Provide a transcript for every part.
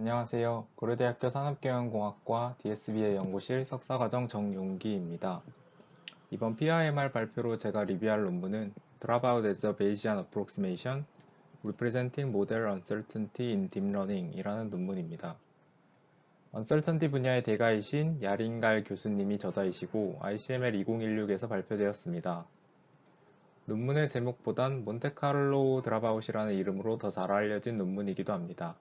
안녕하세요. 고려대학교 산업경영공학과 DSBA 연구실 석사과정 정용기입니다. 이번 PIMR 발표로 제가 리뷰할 논문은 Dropout as a Bayesian Approximation Representing Model Uncertainty in Deep Learning 이라는 논문입니다. Uncertainty 분야의 대가이신 야린갈 교수님이 저자이시고 ICML 2016에서 발표되었습니다. 논문의 제목보단 몬테카를로 드랍아웃이라는 이름으로 더 잘 알려진 논문이기도 합니다.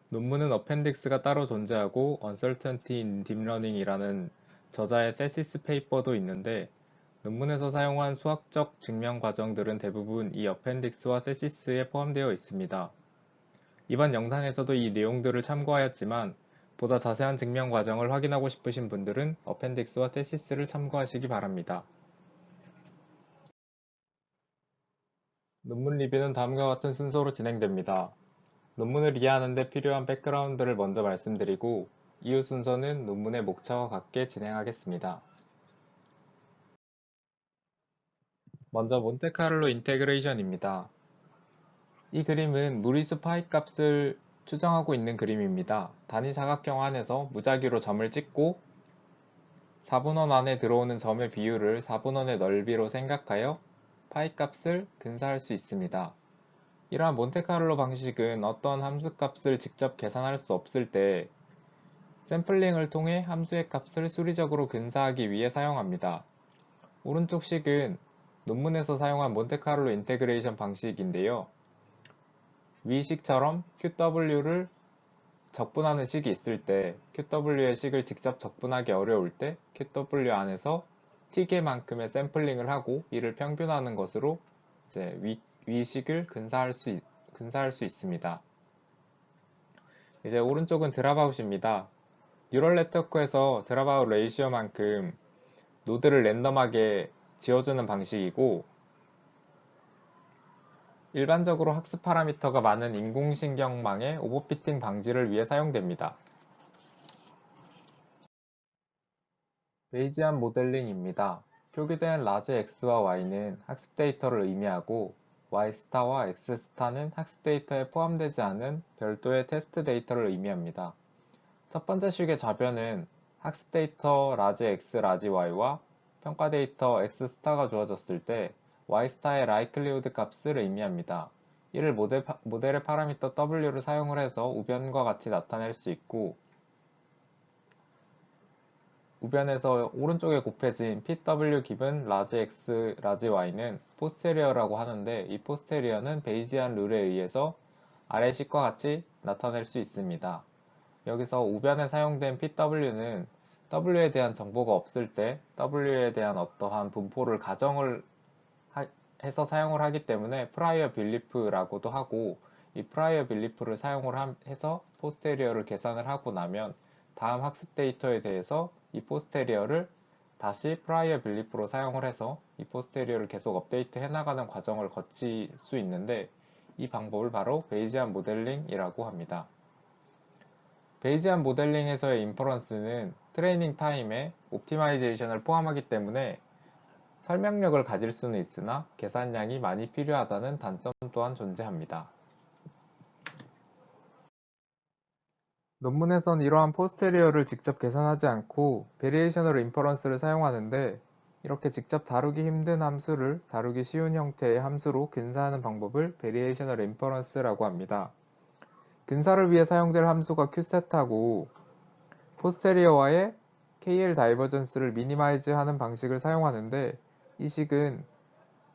논문은 어펜딕스가 따로 존재하고 Uncertainty in Deep Learning이라는 저자의 테시스 페이퍼도 있는데 논문에서 사용한 수학적 증명 과정들은 대부분 이 어펜딕스와 테시스에 포함되어 있습니다. 이번 영상에서도 이 내용들을 참고하였지만 보다 자세한 증명 과정을 확인하고 싶으신 분들은 어펜딕스와 테시스를 참고하시기 바랍니다. 논문 리뷰는 다음과 같은 순서로 진행됩니다. 논문을 이해하는 데 필요한 백그라운드를 먼저 말씀드리고 이후 순서는 논문의 목차와 같게 진행하겠습니다. 먼저 몬테카를로 인테그레이션입니다. 이 그림은 무리수 파이 값을 추정하고 있는 그림입니다. 단위 사각형 안에서 무작위로 점을 찍고 4분원 안에 들어오는 점의 비율을 4분원의 넓이로 생각하여 파이 값을 근사할 수 있습니다. 이러한 몬테카를로 방식은 어떤 함수값을 직접 계산할 수 없을 때 샘플링을 통해 함수의 값을 수리적으로 근사하기 위해 사용합니다. 오른쪽 식은 논문에서 사용한 몬테카를로 인테그레이션 방식인데요. 위 식처럼 QW를 적분하는 식이 있을 때 QW의 식을 직접 적분하기 어려울 때 QW 안에서 T개만큼의 샘플링을 하고 이를 평균하는 것으로 이제 위 식을 근사할 수 있습니다. 이제 오른쪽은 드랍아웃입니다. 뉴럴 네트워크에서 드랍아웃 레이시오만큼 노드를 랜덤하게 지어주는 방식이고 일반적으로 학습 파라미터가 많은 인공신경망의 오버피팅 방지를 위해 사용됩니다. 베이지안 모델링입니다. 표기된 라지 X와 Y는 학습 데이터를 의미하고 Y 스타와 X 스타는 학습 데이터에 포함되지 않은 별도의 테스트 데이터를 의미합니다. 첫 번째 식의 좌변은 학습 데이터 라지 X, 라지 Y와 평가 데이터 X 스타가 주어졌을 때 Y 스타의 라이클리후드 값을 의미합니다. 이를 모델의 파라미터 W를 사용을 해서 우변과 같이 나타낼 수 있고 우변에서 오른쪽에 곱해진 PW 기분 라지 X, 라지 Y는 포스테리어라고 하는데 이 포스테리어는 베이지안 룰에 의해서 아래 식과 같이 나타낼 수 있습니다. 여기서 우변에 사용된 PW는 W에 대한 정보가 없을 때 W에 대한 어떠한 분포를 가정을 해서 사용을 하기 때문에 프라이어 빌리프라고도 하고 이 프라이어 빌리프를 사용을 해서 포스테리어를 계산을 하고 나면 다음 학습 데이터에 대해서 이 포스테리어를 다시 프라이어 빌리프로 사용을 해서 이 포스테리어를 계속 업데이트 해나가는 과정을 거칠 수 있는데 이 방법을 바로 베이지안 모델링이라고 합니다. 베이지안 모델링에서의 인퍼런스는 트레이닝 타임에 옵티마이제이션을 포함하기 때문에 설명력을 가질 수는 있으나 계산량이 많이 필요하다는 단점 또한 존재합니다. 논문에선 이러한 포스테리어를 직접 계산하지 않고 베리에이셔널 인퍼런스를 사용하는데 이렇게 직접 다루기 힘든 함수를 다루기 쉬운 형태의 함수로 근사하는 방법을 베리에이셔널 인퍼런스라고 합니다. 근사를 위해 사용될 함수가 Q셋하고 포스테리어와의 KL 다이버전스를 미니마이즈 하는 방식을 사용하는데 이 식은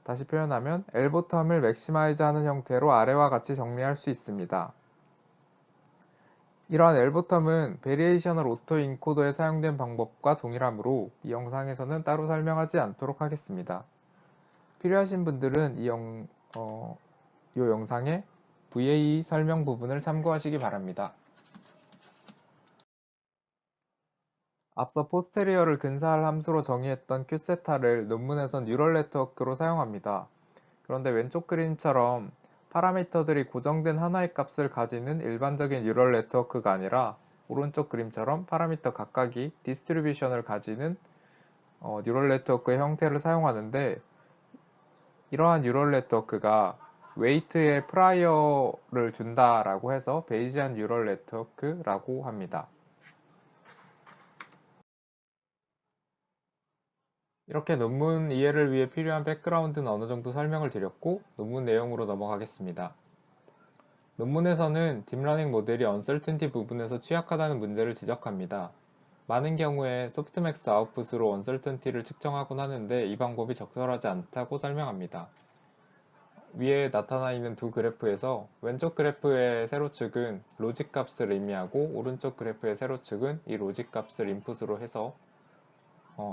다시 표현하면 L보텀을 맥시마이즈 하는 형태로 아래와 같이 정리할 수 있습니다. 이러한 L보텀은 베리에이셔널 오토 인코더에 사용된 방법과 동일하므로 이 영상에서는 따로 설명하지 않도록 하겠습니다. 필요하신 분들은 이 영상의 VAE 설명 부분을 참고하시기 바랍니다. 앞서 포스테리어를 근사할 함수로 정의했던 Q세타를 논문에선 뉴럴 네트워크로 사용합니다. 그런데 왼쪽 그림처럼 파라미터들이 고정된 하나의 값을 가지는 일반적인 뉴럴 네트워크가 아니라 오른쪽 그림처럼 파라미터 각각이 디스트리뷰션을 가지는 뉴럴 네트워크의 형태를 사용하는데 이러한 뉴럴 네트워크가 웨이트에 프라이어를 준다라고 해서 베이지안 뉴럴 네트워크라고 합니다. 이렇게 논문 이해를 위해 필요한 백그라운드는 어느 정도 설명을 드렸고 논문 내용으로 넘어가겠습니다. 논문에서는 딥러닝 모델이 언설튼티 부분에서 취약하다는 문제를 지적합니다. 많은 경우에 소프트맥스 아웃풋으로 언설튼티를 측정하곤 하는데 이 방법이 적절하지 않다고 설명합니다. 위에 나타나 있는 두 그래프에서 왼쪽 그래프의 세로축은 로직 값을 의미하고 오른쪽 그래프의 세로축은 이 로직 값을 인풋으로 해서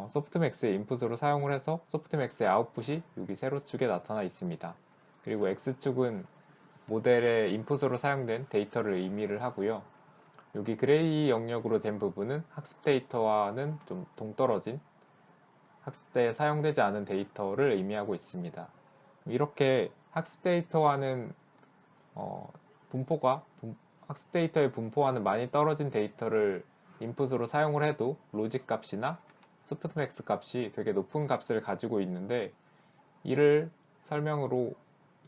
소프트맥스의 인풋으로 사용을 해서 소프트맥스의 아웃풋이 여기 세로축에 나타나 있습니다. 그리고 X축은 모델의 인풋으로 사용된 데이터를 의미를 하고요. 여기 그레이 영역으로 된 부분은 학습 데이터와는 좀 동떨어진 학습 때에 사용되지 않은 데이터를 의미하고 있습니다. 이렇게 학습 데이터와는 학습 데이터의 분포와는 많이 떨어진 데이터를 인풋으로 사용을 해도 로직 값이나 소프트맥스 값이 되게 높은 값을 가지고 있는데 이를 설명으로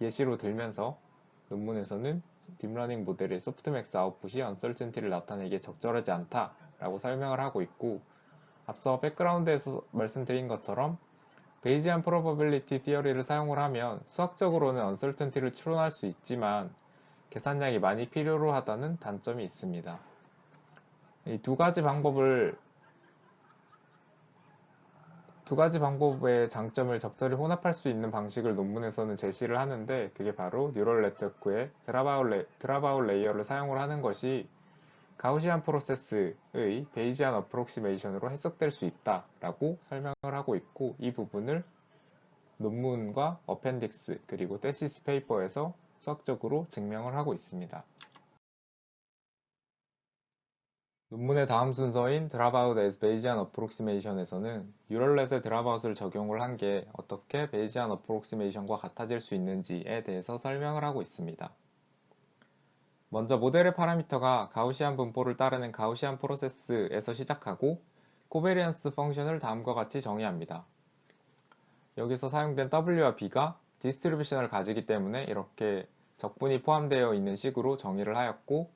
예시로 들면서 논문에서는 딥러닝 모델의 소프트맥스 아웃풋이 언설튼티를 나타내기에 적절하지 않다라고 설명을 하고 있고 앞서 백그라운드에서 말씀드린 것처럼 베이지안 프로버빌리티 티어리를 사용을 하면 수학적으로는 언설튼티를 추론할 수 있지만 계산량이 많이 필요로 하다는 단점이 있습니다. 이 두 가지 방법의 장점을 적절히 혼합할 수 있는 방식을 논문에서는 제시를 하는데 그게 바로 뉴럴 네트워크의 드랍아웃 레이어를 사용을 하는 것이 가우시안 프로세스의 베이지안 어프록시메이션으로 해석될 수 있다라고 설명을 하고 있고 이 부분을 논문과 어펜딕스 그리고 테시스 페이퍼에서 수학적으로 증명을 하고 있습니다. 논문의 다음 순서인 Dropout as Bayesian Approximation에서는 뉴럴넷의 드랍아웃을 적용을 한 게 어떻게 베이지안 어프록시메이션과 같아질 수 있는지에 대해서 설명을 하고 있습니다. 먼저 모델의 파라미터가 가우시안 분포를 따르는 가우시안 프로세스에서 시작하고 코베리언스 펑션을 다음과 같이 정의합니다. 여기서 사용된 W와 B가 디스트리뷰션을 가지기 때문에 이렇게 적분이 포함되어 있는 식으로 정의를 하였고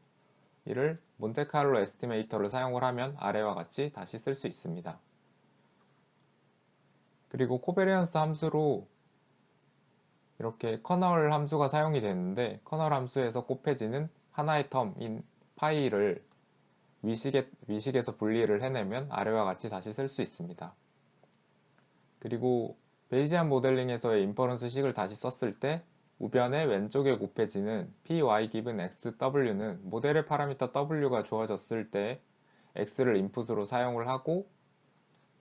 이를 몬테카를로 에스티메이터를 사용을 하면 아래와 같이 다시 쓸 수 있습니다. 그리고 코베리언스 함수로 이렇게 커널 함수가 사용이 되는데 커널 함수에서 곱해지는 하나의 텀인 파이를 위식에서 분리를 해내면 아래와 같이 다시 쓸 수 있습니다. 그리고 베이지안 모델링에서의 인퍼런스 식을 다시 썼을 때 우변의 왼쪽에 곱해지는 py 기분 xw는 모델의 파라미터 w가 주어졌을 때 x를 인풋으로 사용을 하고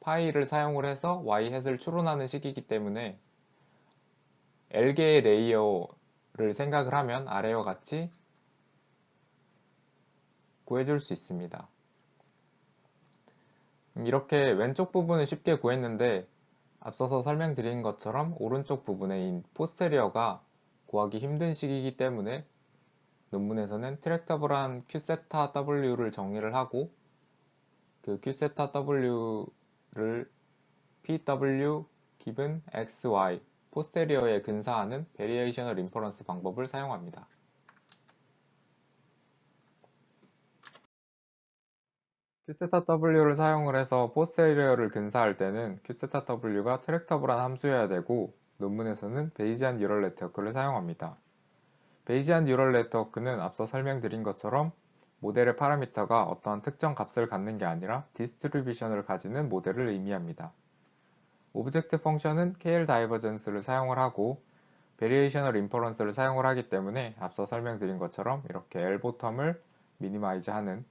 파이를 사용을 해서 y-을 추론하는 식이기 때문에 L개의 레이어를 생각을 하면 아래와 같이 구해줄 수 있습니다. 이렇게 왼쪽 부분은 쉽게 구했는데 앞서서 설명드린 것처럼 오른쪽 부분의 포스테리어가 구하기 힘든 식이기 때문에 논문에서는 트랙터블한 Q세타 W를 정의를 하고 그 Q세타 W를 PW 기분 XY 포스테리어에 근사하는 베리에이셔널 인퍼런스 방법을 사용합니다. Q세타 W를 사용을 해서 포스테리어를 근사할 때는 Q세타 W가 트랙터블한 함수여야 되고 논문에서는 베이지안 뉴럴 네트워크를 사용합니다. 베이지안 뉴럴 네트워크는 앞서 설명드린 것처럼 모델의 파라미터가 어떠한 특정 값을 갖는 게 아니라 디스트리뷰션을 가지는 모델을 의미합니다. 오브젝트 펑션은 KL 다이버전스를 사용을 하고 베리에이셔널 인퍼런스를 사용을 하기 때문에 앞서 설명드린 것처럼 이렇게 L보텀을 미니마이즈 하는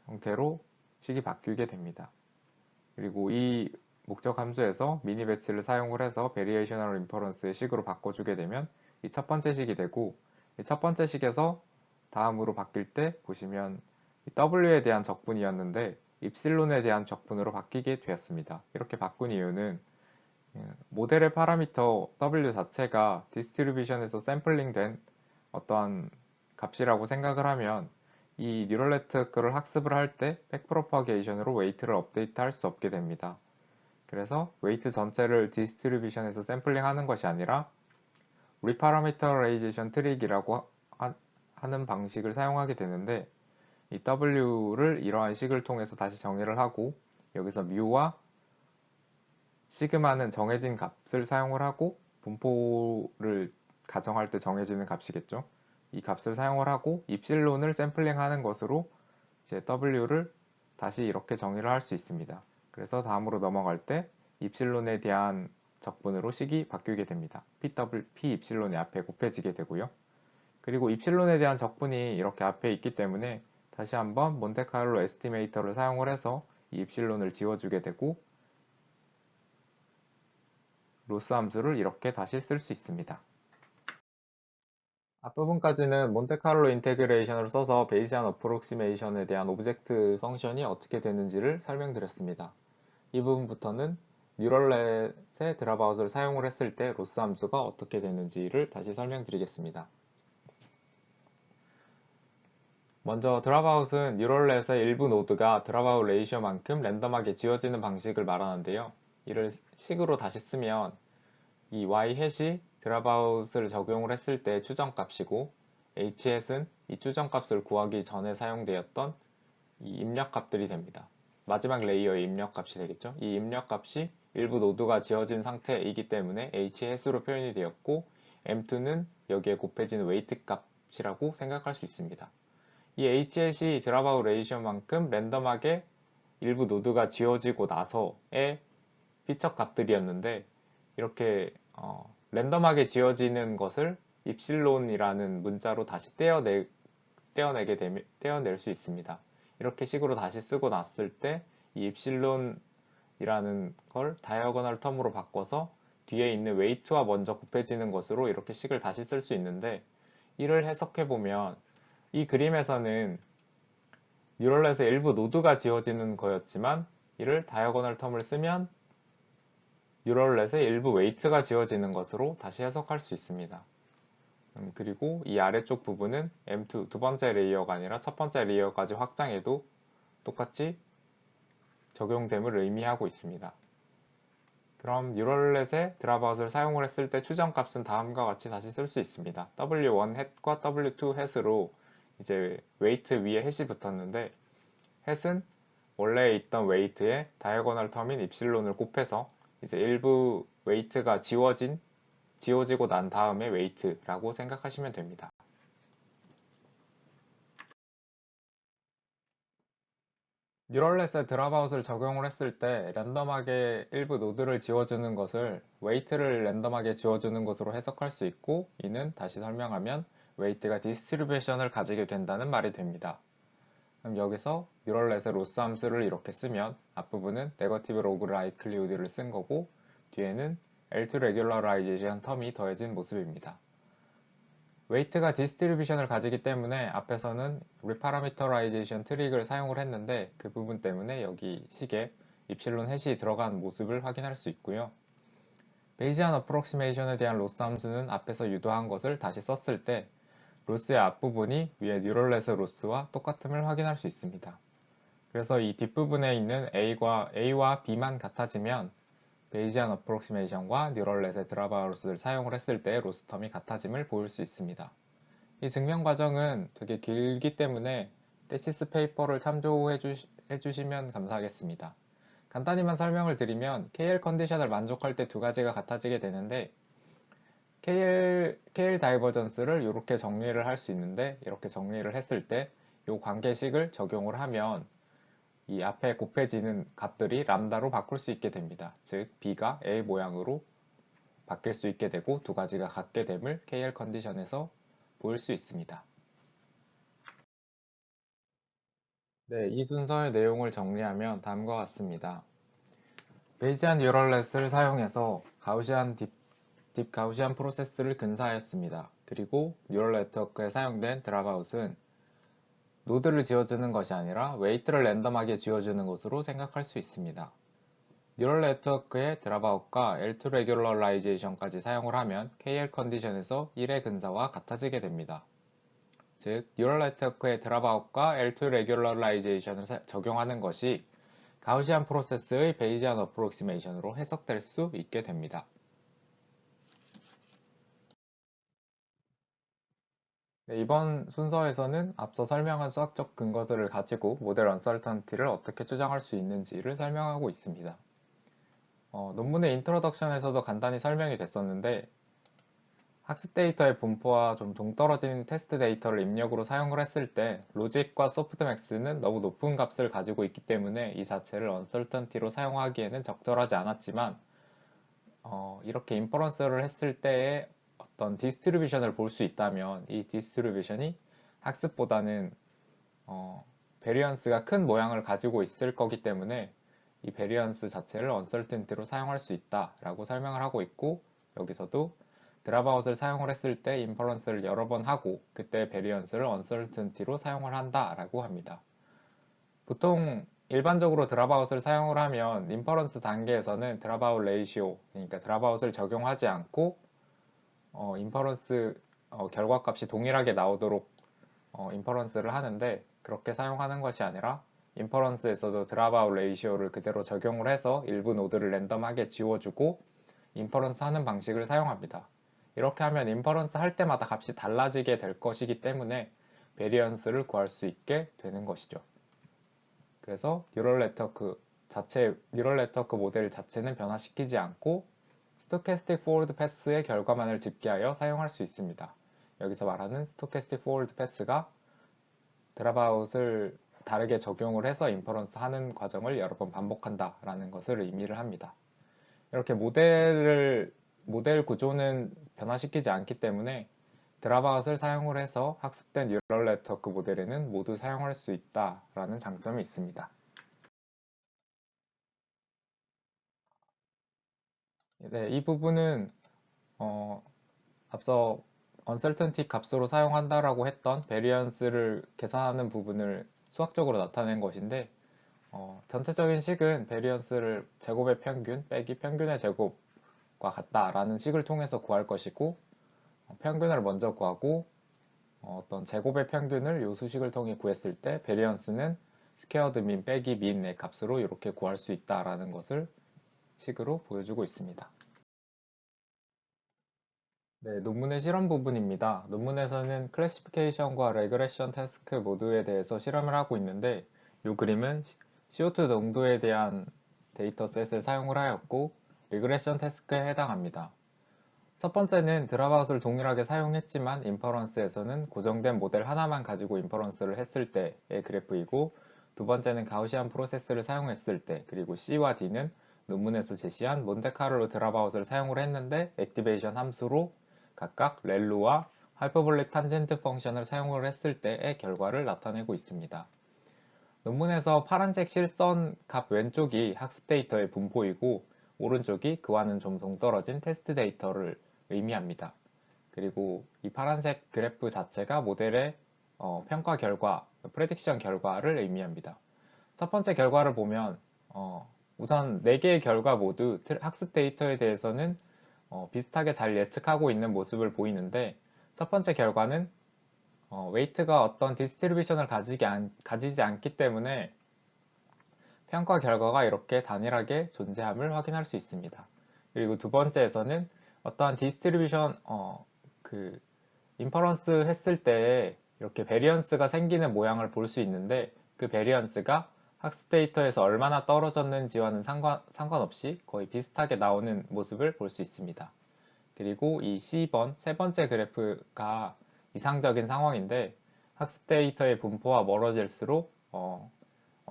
형태로 식이 바뀌게 됩니다. 그리고 이 목적 함수에서 미니 배치를 사용을 해서 베리에이셔널 인퍼런스의 식으로 바꿔주게 되면 이 첫 번째 식이 되고 이 첫 번째 식에서 다음으로 바뀔 때 보시면 W에 대한 적분이었는데 입실론에 대한 적분으로 바뀌게 되었습니다. 이렇게 바꾼 이유는 모델의 파라미터 W 자체가 디스트리뷰션에서 샘플링된 어떠한 값이라고 생각을 하면 이 뉴럴 네트워크를 학습을 할 때 백프로파게이션으로 웨이트를 업데이트 할 수 없게 됩니다. 그래서 웨이트 전체를 디스트리뷰션에서 샘플링 하는 것이 아니라 reparameterization 트릭이라고 하는 방식을 사용하게 되는데, 이 w를 이러한 식을 통해서 다시 정의를 하고, 여기서 mu와 시그마는 정해진 값을 사용을 하고, 분포를 가정할 때 정해지는 값이겠죠. 이 값을 사용을 하고 입실론을 샘플링하는 것으로 이제 w를 다시 이렇게 정의를 할 수 있습니다. 그래서 다음으로 넘어갈 때 입실론에 대한 적분으로 식이 바뀌게 됩니다. p 입실론이 앞에 곱해지게 되고요. 그리고 입실론에 대한 적분이 이렇게 앞에 있기 때문에 다시 한번 몬테카를로 에스티메이터를 사용을 해서 이 입실론을 지워주게 되고, 로스 함수를 이렇게 다시 쓸 수 있습니다. 앞부분까지는 몬테카를로 인테그레이션을 써서 베이지안 어프록시메이션에 대한 오브젝트 펑션이 어떻게 되는지를 설명드렸습니다. 이 부분부터는 뉴럴넷의 드랍아웃을 사용을 했을 때 로스 함수가 어떻게 되는지를 다시 설명드리겠습니다. 먼저 드랍아웃은 뉴럴넷의 일부 노드가 드랍아웃 레이셔만큼 랜덤하게 지워지는 방식을 말하는데요. 이를 식으로 다시 쓰면 이 y 햇이 드랍아웃을 적용을 했을 때 추정값이고, h 햇은 이 추정값을 구하기 전에 사용되었던 이 입력값들이 됩니다. 마지막 레이어의 입력값이 되겠죠. 이 입력값이 일부 노드가 지워진 상태이기 때문에 h 햇으로 표현이 되었고, m2는 여기에 곱해진 웨이트 값이라고 생각할 수 있습니다. 이 h-햇이 드랍아웃 레이셔만큼 랜덤하게 일부 노드가 지워지고 나서의 피처 값들이었는데, 이렇게 랜덤하게 지워지는 것을 입실론이라는 문자로 다시 떼어낼 수 있습니다. 이렇게 식으로 다시 쓰고 났을 때 이 입실론이라는 걸 다이어고널 텀으로 바꿔서 뒤에 있는 웨이트와 먼저 곱해지는 것으로 이렇게 식을 다시 쓸 수 있는데, 이를 해석해 보면 이 그림에서는 뉴럴넷의 일부 노드가 지워지는 거였지만, 이를 다이어고널 텀을 쓰면 뉴럴넷의 일부 웨이트가 지워지는 것으로 다시 해석할 수 있습니다. 그리고 이 아래쪽 부분은 M2 두 번째 레이어가 아니라 첫 번째 레이어까지 확장해도 똑같이 적용됨을 의미하고 있습니다. 그럼 뉴럴넷의 드랍아웃을 사용을 했을 때 추정값은 다음과 같이 다시 쓸 수 있습니다. W1 햇과 W2 햇으로 이제 웨이트 위에 햇이 붙었는데, 햇은 원래 있던 웨이트에 다이어고널 텀인 입실론을 곱해서 이제 일부 웨이트가 지워지고 난 다음에 웨이트라고 생각하시면 됩니다. 뉴럴넷에 드랍아웃을 적용을 했을 때 랜덤하게 일부 노드를 지워주는 것을 웨이트를 랜덤하게 지워주는 것으로 해석할 수 있고, 이는 다시 설명하면 웨이트가 디스트리뷰션을 가지게 된다는 말이 됩니다. 그럼 여기서 뉴럴넷의 로스 함수를 이렇게 쓰면 앞부분은 네거티브 로그 라이클리우드를 쓴 거고, 뒤에는 L2 레귤러라이제이션 텀이 더해진 모습입니다. 웨이트가 디스트리뷰션을 가지기 때문에 앞에서는 리파라미터라이제이션 트릭을 사용을 했는데, 그 부분 때문에 여기 식에 입실론 햇이 들어간 모습을 확인할 수 있고요. 베이지안 어프록시메이션에 대한 로스 함수는 앞에서 유도한 것을 다시 썼을 때 로스의 앞부분이 위에 뉴럴넷의 로스와 똑같음을 확인할 수 있습니다. 그래서 이 뒷부분에 있는 A와 B만 같아지면 베이지안 어프록시메이션과 뉴럴넷의 드랍아웃을 사용을 했을 때 로스 텀이 같아짐을 보일 수 있습니다. 이 증명 과정은 되게 길기 때문에 테시스 페이퍼를 참조해 주시면 감사하겠습니다. 간단히만 설명을 드리면 KL 컨디션을 만족할 때 두 가지가 같아지게 되는데, KL 다이버전스를 이렇게 정리를 할 수 있는데, 이렇게 정리를 했을 때 이 관계식을 적용을 하면 이 앞에 곱해지는 값들이 람다로 바꿀 수 있게 됩니다. 즉 B가 A 모양으로 바뀔 수 있게 되고 두 가지가 같게 됨을 KL 컨디션에서 보일 수 있습니다. 네, 이 순서의 내용을 정리하면 다음과 같습니다. 베이지안 뉴럴넷을 사용해서 딥 가우시안 프로세스를 근사하였습니다. 그리고 뉴럴 네트워크에 사용된 드랍아웃은 노드를 지워주는 것이 아니라 웨이트를 랜덤하게 지워주는 것으로 생각할 수 있습니다. 뉴럴 네트워크의 드랍아웃과 L2 레귤러라이제이션까지 사용을 하면 KL 컨디션에서 1의 근사와 같아지게 됩니다. 즉, 뉴럴 네트워크의 드랍아웃과 L2 레귤러라이제이션을 적용하는 것이 가우시안 프로세스의 베이지안 어프록시메이션으로 해석될 수 있게 됩니다. 네, 이번 순서에서는 앞서 설명한 수학적 근거들을 가지고 모델 언설턴티를 어떻게 추정할 수 있는지를 설명하고 있습니다. 논문의 인트로덕션에서도 간단히 설명이 됐었는데 학습 데이터의 분포와 좀 동떨어진 테스트 데이터를 입력으로 사용을 했을 때 로직과 소프트맥스는 너무 높은 값을 가지고 있기 때문에 이 자체를 언설턴티로 사용하기에는 적절하지 않았지만 이렇게 인퍼런스를 했을 때의 어떤 디스트리뷰션을 볼 수 있다면 이 디스트리뷰션이 학습보다는 베리언스가 큰 모양을 가지고 있을 거기 때문에 이 베리언스 자체를 언설턴티로 사용할 수 있다라고 설명을 하고 있고 여기서도 드랍아웃을 사용을 했을 때 인퍼런스를 여러 번 하고 그때 베리언스를 언설턴티로 사용을 한다라고 합니다. 보통 일반적으로 드랍아웃을 사용을 하면 인퍼런스 단계에서는 드랍아웃 레이시오 그러니까 드랍아웃을 적용하지 않고 인퍼런스 결과값이 동일하게 나오도록 인퍼런스를 하는데 그렇게 사용하는 것이 아니라 인퍼런스에서도 드랍아웃 레이시오를 그대로 적용을 해서 일부 노드를 랜덤하게 지워주고 인퍼런스 하는 방식을 사용합니다. 이렇게 하면 인퍼런스 할 때마다 값이 달라지게 될 것이기 때문에 베리언스를 구할 수 있게 되는 것이죠. 그래서 뉴럴 네트워크 모델 자체는 변화시키지 않고 스토캐스틱 포워드 패스의 결과만을 집계하여 사용할 수 있습니다. 여기서 말하는 스토캐스틱 포워드 패스가 드랍아웃을 다르게 적용을 해서 인퍼런스 하는 과정을 여러 번 반복한다 라는 것을 의미를 합니다. 이렇게 모델 구조는 변화시키지 않기 때문에 드랍아웃을 사용을 해서 학습된 뉴럴 네트워크 모델에는 모두 사용할 수 있다라는 장점이 있습니다. 네, 이 부분은 앞서 uncertainty 값으로 사용한다라고 했던 베리언스를 계산하는 부분을 수학적으로 나타낸 것인데 전체적인 식은 베리언스를 제곱의 평균 빼기 평균의 제곱과 같다라는 식을 통해서 구할 것이고 평균을 먼저 구하고 어떤 제곱의 평균을 요 수식을 통해 구했을 때 베리언스는 스퀘어드 민 빼기 민의 값으로 이렇게 구할 수 있다라는 것을 식으로 보여주고 있습니다. 네, 논문의 실험 부분입니다. 논문에서는 클래시피케이션과 레그레션 태스크 모두에 대해서 실험을 하고 있는데 이 그림은 CO2 농도에 대한 데이터셋을 사용을 하였고 리그레션 태스크에 해당합니다. 첫 번째는 드랍아웃을 동일하게 사용했지만 인퍼런스에서는 고정된 모델 하나만 가지고 인퍼런스를 했을 때의 그래프이고 두 번째는 가우시안 프로세스를 사용했을 때 그리고 C와 D는 논문에서 제시한 몬테카를로 드랍아웃을 사용을 했는데 액티베이션 함수로 각각 렐루와 하이퍼볼릭 탄젠트 펑션을 사용을 했을 때의 결과를 나타내고 있습니다. 논문에서 파란색 실선 값 왼쪽이 학습 데이터의 분포이고 오른쪽이 그와는 좀 동떨어진 테스트 데이터를 의미합니다. 그리고 이 파란색 그래프 자체가 모델의 평가 결과, 프레딕션 결과를 의미합니다. 첫 번째 결과를 보면 우선 4개의 결과 모두 학습 데이터에 대해서는 비슷하게 잘 예측하고 있는 모습을 보이는데 첫 번째 결과는 웨이트가 어떤 디스트리뷰션을 가지지 않기 때문에 평가 결과가 이렇게 단일하게 존재함을 확인할 수 있습니다. 그리고 두 번째에서는 어떠한 디스트리뷰션 그 인퍼런스 했을 때 이렇게 베리언스가 생기는 모양을 볼 수 있는데 그 베리언스가 학습 데이터에서 얼마나 떨어졌는지와는 상관없이 거의 비슷하게 나오는 모습을 볼 수 있습니다. 그리고 이 C번 세 번째 그래프가 이상적인 상황인데 학습 데이터의 분포와 멀어질수록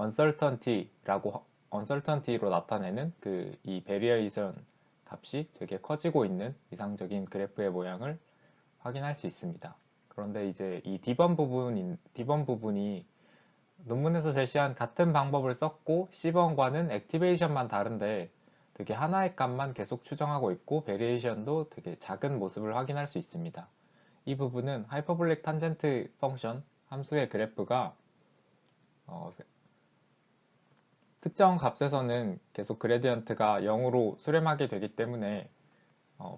uncertainty로 나타내는 이 베리에이션 값이 되게 커지고 있는 이상적인 그래프의 모양을 확인할 수 있습니다. 그런데 이제 이 D번 부분이 논문에서 제시한 같은 방법을 썼고 C번과는 액티베이션만 다른데 되게 하나의 값만 계속 추정하고 있고 베리에이션도 되게 작은 모습을 확인할 수 있습니다. 이 부분은 하이퍼볼릭 탄젠트 펑션 함수의 그래프가 특정 값에서는 계속 그레디언트가 0으로 수렴하게 되기 때문에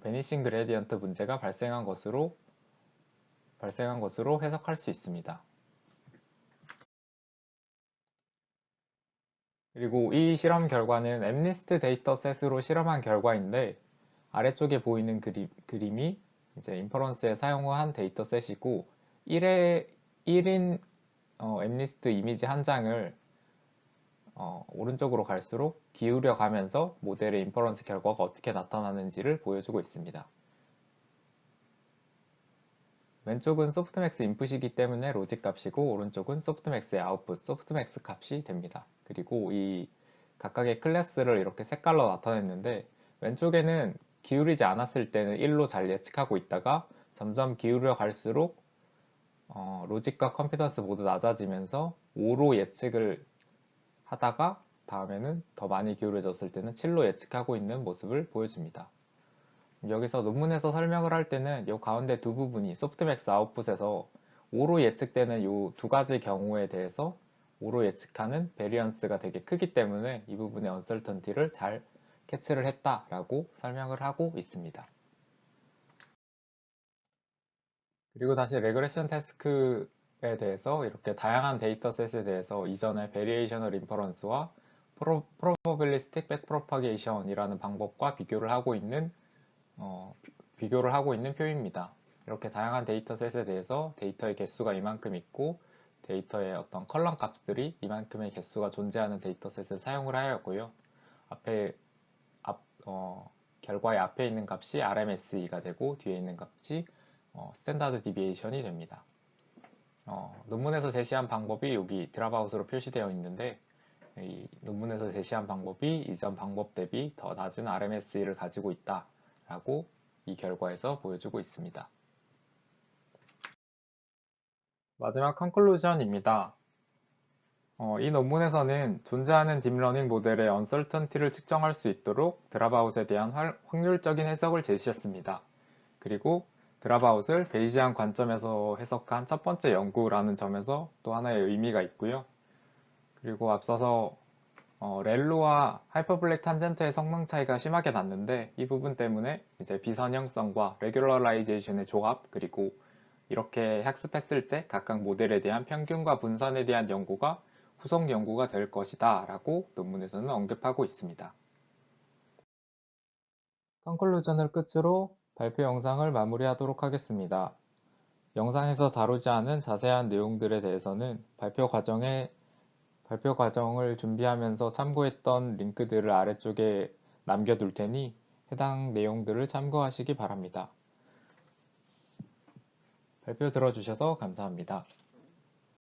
베니싱 그레디언트 문제가 발생한 것으로 해석할 수 있습니다. 그리고 이 실험 결과는 엠니스트 데이터셋으로 실험한 결과인데 아래쪽에 보이는 그림이 이제 인퍼런스에 사용한 데이터셋이고 1인 엠리스트 이미지 한 장을 오른쪽으로 갈수록 기울여 가면서 모델의 인퍼런스 결과가 어떻게 나타나는지를 보여주고 있습니다. 왼쪽은 소프트맥스 인풋이기 때문에 로직 값이고 오른쪽은 소프트맥스의 아웃풋, 소프트맥스 값이 됩니다. 그리고 이 각각의 클래스를 이렇게 색깔로 나타냈는데 왼쪽에는 기울이지 않았을 때는 1로 잘 예측하고 있다가 점점 기울여 갈수록 로직과 컴피던스 모두 낮아지면서 5로 예측을 하다가 다음에는 더 많이 기울어졌을 때는 7로 예측하고 있는 모습을 보여줍니다. 여기서 논문에서 설명을 할 때는 이 가운데 두 부분이 소프트맥스 아웃풋에서 5로 예측되는 이 두 가지 경우에 대해서 5로 예측하는 베리언스가 되게 크기 때문에 이 부분의 언설턴티를 잘 캐치를 했다라고 설명을 하고 있습니다. 그리고 다시 레그레션 태스크에 대해서 이렇게 다양한 데이터셋에 대해서 이전의 베리에이셔널 인퍼런스와 프로버빌리스틱 백프로파게이션이라는 방법과 비교를 하고 있는 표입니다. 이렇게 다양한 데이터셋에 대해서 데이터의 개수가 이만큼 있고 데이터의 어떤 컬럼 값들이 이만큼의 개수가 존재하는 데이터셋을 사용을 하였고요. 결과의 앞에 있는 값이 RMSE가 되고 뒤에 있는 값이 스탠다드 디비에이션이 됩니다. 논문에서 제시한 방법이 여기 드랍아웃으로 표시되어 있는데 이 논문에서 제시한 방법이 이전 방법 대비 더 낮은 RMSE를 가지고 있다라고 이 결과에서 보여주고 있습니다. 마지막 컨클루전입니다. 이 논문에서는 존재하는 딥러닝 모델의 언설턴티를 측정할 수 있도록 드랍아웃에 대한 확률적인 해석을 제시했습니다. 그리고 드랍아웃을 베이지안 관점에서 해석한 첫 번째 연구라는 점에서 또 하나의 의미가 있고요. 그리고 앞서서 렐로와 하이퍼블랙 탄젠트의 성능 차이가 심하게 났는데 이 부분 때문에 이제 비선형성과 레귤러라이제이션의 조합 그리고 이렇게 학습했을 때 각각 모델에 대한 평균과 분산에 대한 연구가 후속 연구가 될 것이다 라고 논문에서는 언급하고 있습니다. 컨클루전을 끝으로 발표 영상을 마무리하도록 하겠습니다. 영상에서 다루지 않은 자세한 내용들에 대해서는 발표 과정을 준비하면서 참고했던 링크들을 아래쪽에 남겨둘 테니 해당 내용들을 참고하시기 바랍니다. 발표 들어주셔서 감사합니다.